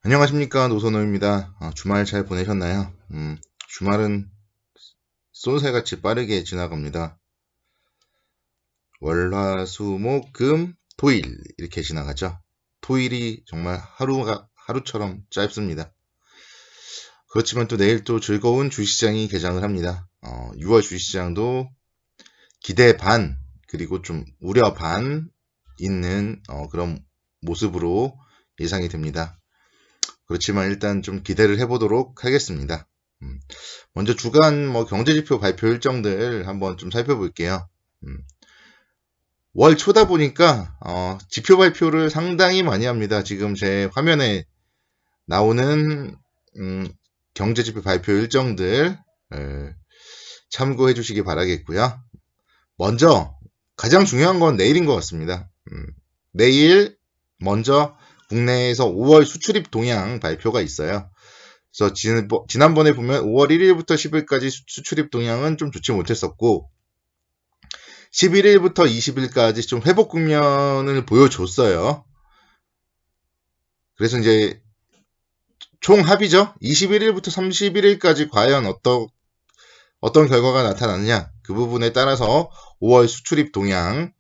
안녕하십니까, 노선호입니다. 주말 잘 보내셨나요? 주말은 쏜새같이 빠르게 지나갑니다. 월, 화, 수, 목, 금, 토일 이렇게 지나가죠. 토일이 정말 하루처럼 짧습니다. 그렇지만 또 내일 또 즐거운 주시장이 개장을 합니다. 6월 주시장도 기대 반 그리고 좀 우려 반 있는 그런 모습으로 예상이 됩니다. 그렇지만 일단 좀 기대를 해보도록 하겠습니다. 먼저 주간 경제지표 발표 일정들 한번 좀 살펴볼게요. 월 초다 보니까 지표 발표를 상당히 많이 합니다. 지금 제 화면에 나오는 경제지표 발표 일정들 참고해 주시기 바라겠고요. 먼저 가장 중요한 건 내일인 것 같습니다. 내일 먼저 국내에서 5월 수출입 동향 발표가 있어요. 그래서 지난번에 보면 5월 1일부터 10일까지 수출입 동향은 좀 좋지 못했었고 11일부터 20일까지 좀 회복 국면을 보여줬어요. 그래서 이제 총 합이죠. 21일부터 31일까지 과연 어떤 결과가 나타나느냐 그 부분에 따라서 5월 수출입 동향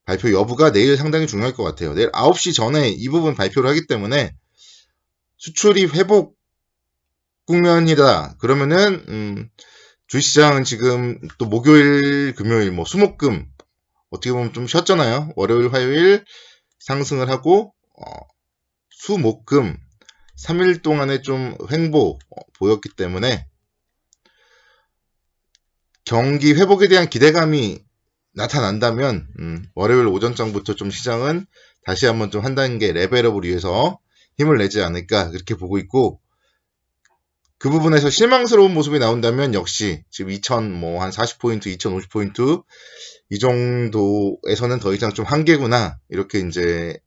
발표 여부가 내일 상당히 중요할 것 같아요. 내일 9시 전에 이 부분 발표를 하기 때문에 수출입 회복 국면이다. 그러면은 주시장은 지금 또 목요일, 금요일, 수목금 어떻게 보면 좀 쉬었잖아요. 월요일, 화요일 상승을 하고 수목금 3일 동안에 좀 횡보 보였기 때문에 경기 회복에 대한 기대감이 나타난다면 월요일 오전장부터 좀 시장은 다시 한번 좀 한 단계 레벨업을 위해서 힘을 내지 않을까 그렇게 보고 있고 그 부분에서 실망스러운 모습이 나온다면 역시 지금 2000한 40포인트, 2050포인트 이 정도에서는 더 이상 좀 한계구나 이렇게 이제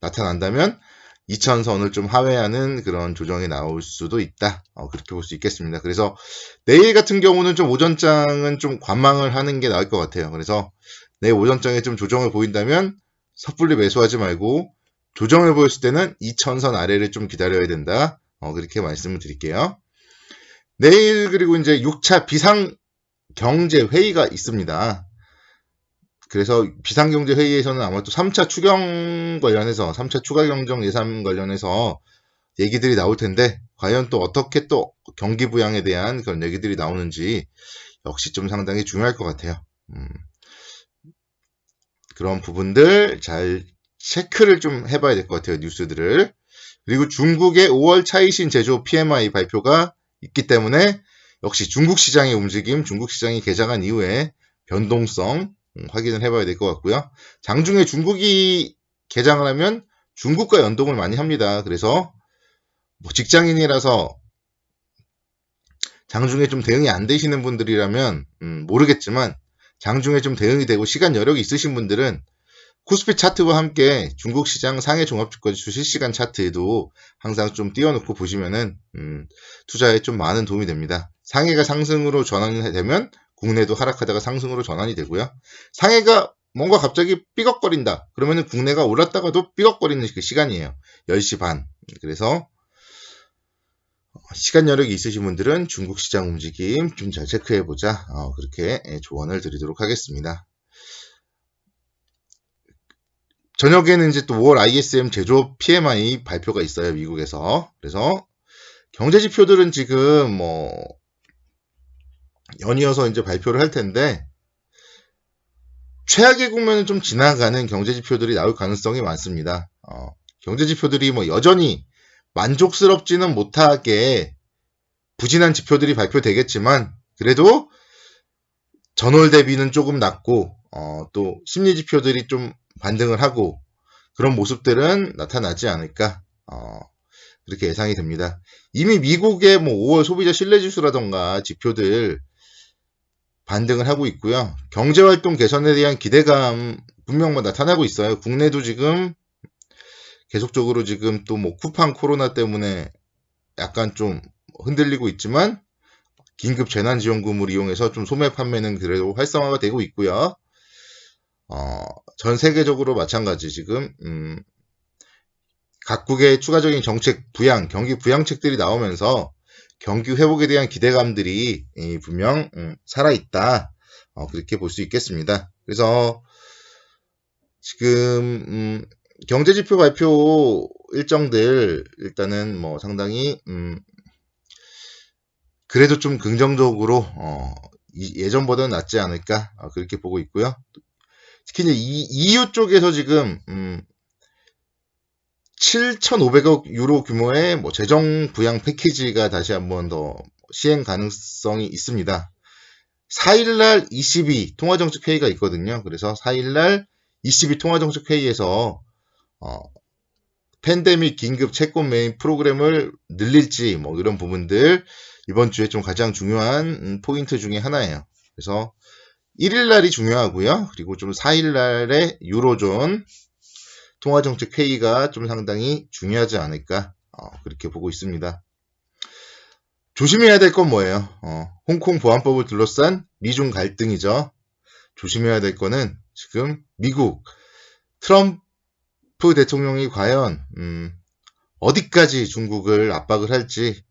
나타난다면 2000선을 좀 하회하는 그런 조정이 나올 수도 있다. 그렇게 볼 수 있겠습니다. 그래서 내일 같은 경우는 좀 오전장은 좀 관망을 하는 게 나을 것 같아요. 그래서 내일 오전장에 좀 조정을 보인다면 섣불리 매수하지 말고 조정을 보였을 때는 2000선 아래를 좀 기다려야 된다. 그렇게 말씀을 드릴게요. 내일 그리고 이제 6차 비상경제회의가 있습니다. 그래서 비상경제회의에서는 아마 또 3차 추경 관련해서 3차 추가경정 예산 관련해서 얘기들이 나올 텐데 과연 또 어떻게 또 경기 부양에 대한 그런 얘기들이 나오는지 역시 좀 상당히 중요할 것 같아요. 그런 부분들 잘 체크를 좀 해봐야 될 것 같아요. 뉴스들을. 그리고 중국의 5월 차이신 제조 PMI 발표가 있기 때문에 역시 중국 시장의 움직임, 중국 시장이 개장한 이후에 변동성 확인을 해봐야 될 것 같고요. 장중에 중국이 개장을 하면 중국과 연동을 많이 합니다. 그래서 직장인이라서 장중에 좀 대응이 안 되시는 분들이라면 모르겠지만 장중에 좀 대응이 되고 시간 여력이 있으신 분들은 코스피 차트와 함께 중국 시장 상해 종합주가지수 실시간 차트에도 항상 좀 띄워놓고 보시면은 투자에 좀 많은 도움이 됩니다. 상해가 상승으로 전환이 되면 국내도 하락하다가 상승으로 전환이 되고요. 상해가 뭔가 갑자기 삐걱거린다. 그러면은 국내가 올랐다가도 삐걱거리는 그 시간이에요. 10시 반. 그래서 시간 여력이 있으신 분들은 중국 시장 움직임 좀 잘 체크해보자. 그렇게 조언을 드리도록 하겠습니다. 저녁에는 이제 또 5월 ISM 제조업 PMI 발표가 있어요, 미국에서. 그래서 경제 지표들은 지금 연이어서 이제 발표를 할 텐데 최악의 국면은 좀 지나가는 경제 지표들이 나올 가능성이 많습니다. 경제 지표들이 여전히 만족스럽지는 못하게 부진한 지표들이 발표되겠지만 그래도 전월 대비는 조금 낮고 또 심리 지표들이 좀 반등을 하고 그런 모습들은 나타나지 않을까 그렇게 예상이 됩니다. 이미 미국의 5월 소비자 신뢰지수라던가 지표들 반등을 하고 있고요. 경제활동 개선에 대한 기대감 분명 나타나고 있어요. 국내도 지금 계속적으로 지금 또 쿠팡 코로나 때문에 약간 좀 흔들리고 있지만 긴급 재난지원금을 이용해서 좀 소매 판매는 그래도 활성화가 되고 있고요. 전 세계적으로 마찬가지 지금 각국의 추가적인 정책 부양, 경기 부양책들이 나오면서 경기 회복에 대한 기대감들이 분명 살아있다. 그렇게 볼 수 있겠습니다. 그래서 지금 경제지표 발표 일정들 일단은 뭐 상당히 그래도 좀 긍정적으로 예전보다는 낫지 않을까 그렇게 보고 있고요. 특히 이제 EU 쪽에서 지금 7,500억 유로 규모의 뭐 재정 부양 패키지가 다시 한번 더 시행 가능성이 있습니다. 4일날 ECB 통화정책 회의가 있거든요. 그래서 4일날 ECB 통화정책 회의에서 팬데믹 긴급 채권 매입 프로그램을 늘릴지 뭐 이런 부분들 이번 주에 좀 가장 중요한 포인트 중에 하나예요. 그래서 1일날이 중요하고요. 그리고 좀 4일날의 유로존 통화정책 회의가 좀 상당히 중요하지 않을까 그렇게 보고 있습니다. 조심해야 될 건 뭐예요? 홍콩 보안법을 둘러싼 미중 갈등이죠. 조심해야 될 거는 지금 미국 트럼프 대통령이 과연 어디까지 중국을 압박을 할지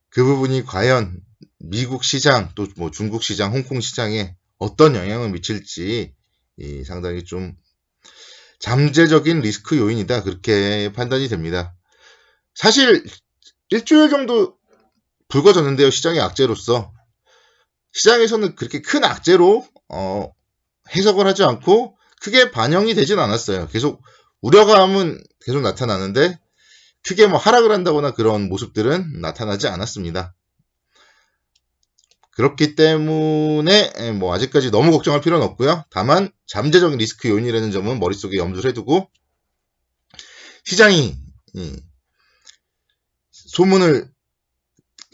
그 부분이 과연 미국 시장 또 뭐 중국 시장, 홍콩 시장에 어떤 영향을 미칠지 상당히 좀 잠재적인 리스크 요인이다 그렇게 판단이 됩니다. 사실 일주일 정도 불거졌는데요. 시장의 악재로서 시장에서는 그렇게 큰 악재로 해석을 하지 않고 크게 반영이 되진 않았어요. 계속 우려감은 계속 나타나는데 크게 뭐 하락을 한다거나 그런 모습들은 나타나지 않았습니다. 그렇기 때문에 뭐 아직까지 너무 걱정할 필요는 없고요. 다만 잠재적인 리스크 요인이라는 점은 머릿속에 염두를 해두고 시장이 소문을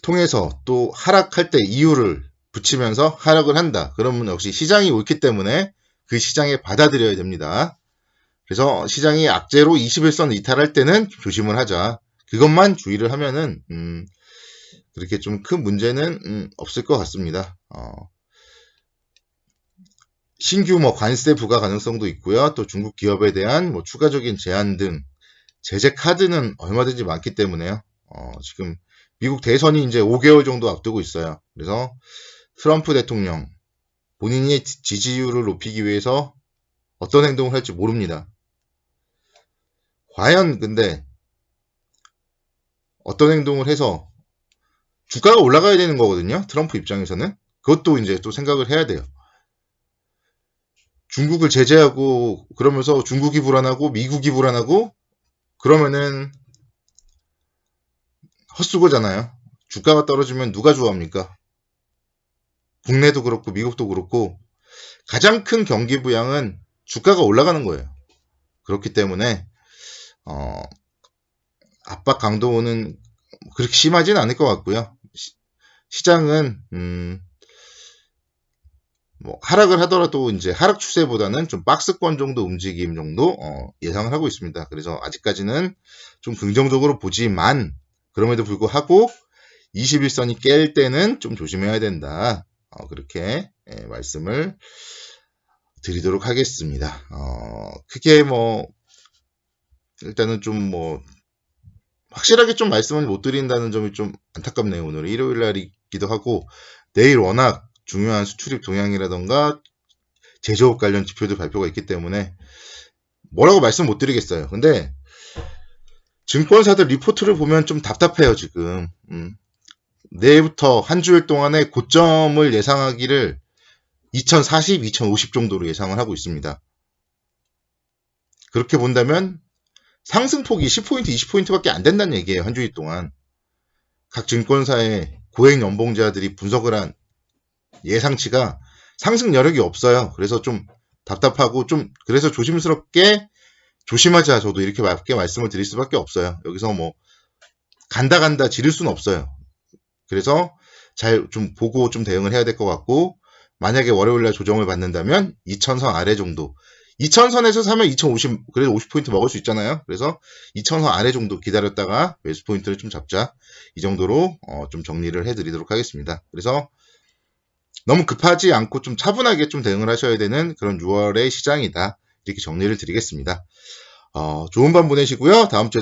통해서 또 하락할 때 이유를 붙이면서 하락을 한다. 그러면 역시 시장이 옳기 때문에 그 시장에 받아들여야 됩니다. 그래서 시장이 악재로 21선 이탈할 때는 조심을 하자. 그것만 주의를 하면은 그렇게 좀 큰 문제는 없을 것 같습니다. 신규 뭐 관세 부과 가능성도 있고요. 또 중국 기업에 대한 뭐 추가적인 제한 등 제재 카드는 얼마든지 많기 때문에요. 지금 미국 대선이 이제 5개월 정도 앞두고 있어요. 그래서 트럼프 대통령 본인의 지지율을 높이기 위해서 어떤 행동을 할지 모릅니다. 과연 근데 어떤 행동을 해서 주가가 올라가야 되는 거거든요. 트럼프 입장에서는. 그것도 이제 또 생각을 해야 돼요. 중국을 제재하고 그러면서 중국이 불안하고 미국이 불안하고 그러면은 헛수고잖아요. 주가가 떨어지면 누가 좋아합니까? 국내도 그렇고 미국도 그렇고 가장 큰 경기 부양은 주가가 올라가는 거예요. 그렇기 때문에 압박 강도는 그렇게 심하지는 않을 것 같고요. 시장은 뭐 하락을 하더라도 이제 하락 추세보다는 좀 박스권 정도 움직임 정도 예상을 하고 있습니다. 그래서 아직까지는 좀 긍정적으로 보지만 그럼에도 불구하고 21선이 깰 때는 좀 조심해야 된다. 그렇게 말씀을 드리도록 하겠습니다. 크게 뭐 일단은 좀 뭐 확실하게 좀 말씀을 못 드린다는 점이 좀 안타깝네요. 오늘 일요일 날이기도 하고 내일 워낙 중요한 수출입 동향이라던가 제조업 관련 지표들 발표가 있기 때문에 뭐라고 말씀 못 드리겠어요. 근데 증권사들 리포트를 보면 좀 답답해요. 지금 내일부터 한 주일 동안의 고점을 예상하기를 2040, 2050 정도로 예상을 하고 있습니다. 그렇게 본다면 상승폭이 10포인트, 20포인트밖에 안 된다는 얘기예요. 한 주일 동안. 각 증권사의 고액 연봉자들이 분석을 한 예상치가 상승 여력이 없어요. 그래서 좀 답답하고 좀 그래서 조심스럽게 조심하자. 저도 이렇게 맞게 말씀을 드릴 수밖에 없어요. 여기서 뭐 간다 지를 수는 없어요. 그래서 잘 좀 보고 좀 대응을 해야 될 것 같고 만약에 월요일날 조정을 받는다면 2000선 아래 정도 2000선에서 사면 2050 그래도 50포인트 먹을 수 있잖아요. 그래서 2000선 아래 정도 기다렸다가 매수 포인트를 좀 잡자. 이 정도로 좀 정리를 해드리도록 하겠습니다. 그래서 너무 급하지 않고 좀 차분하게 좀 대응을 하셔야 되는 그런 6월의 시장이다. 이렇게 정리를 드리겠습니다. 좋은 밤 보내시고요. 다음 주에